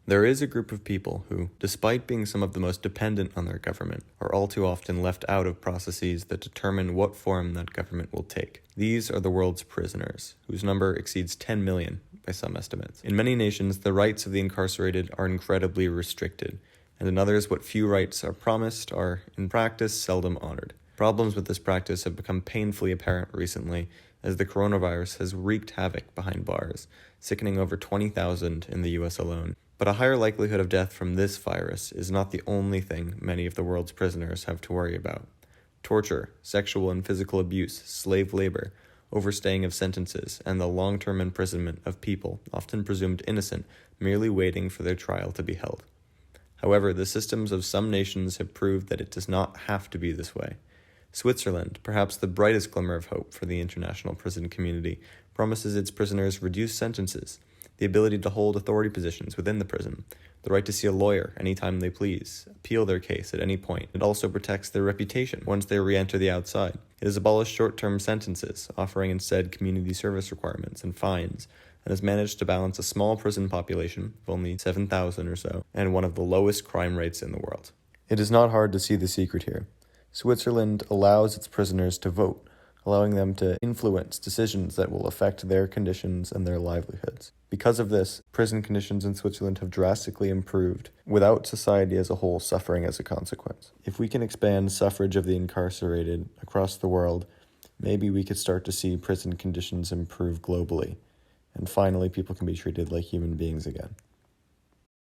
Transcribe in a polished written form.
There is a group of people who, despite being some of the most dependent on their government, are all too often left out of processes that determine what form that government will take. These are the world's prisoners, whose number exceeds 10 million by some estimates. In many nations, the rights of the incarcerated are incredibly restricted, and in others, what few rights are promised are, in practice, seldom honored. Problems with this practice have become painfully apparent recently, as the coronavirus has wreaked havoc behind bars, sickening over 20,000 in the US alone. But a higher likelihood of death from this virus is not the only thing many of the world's prisoners have to worry about. Torture, sexual and physical abuse, slave labor, overstaying of sentences, and the long-term imprisonment of people, often presumed innocent, merely waiting for their trial to be held. However, the systems of some nations have proved that it does not have to be this way. Switzerland, perhaps the brightest glimmer of hope for the international prison community, promises its prisoners reduced sentences, the ability to hold authority positions within the prison, the right to see a lawyer anytime they please, appeal their case at any point. It also protects their reputation once they re-enter the outside. It has abolished short-term sentences, offering instead community service requirements and fines, and has managed to balance a small prison population of only 7,000 or so, and one of the lowest crime rates in the world. It is not hard to see the secret here. Switzerland allows its prisoners to vote, allowing them to influence decisions that will affect their conditions and their livelihoods. Because of this, prison conditions in Switzerland have drastically improved, without society as a whole suffering as a consequence. If we can expand suffrage of the incarcerated across the world, maybe we could start to see prison conditions improve globally, and finally people can be treated like human beings again.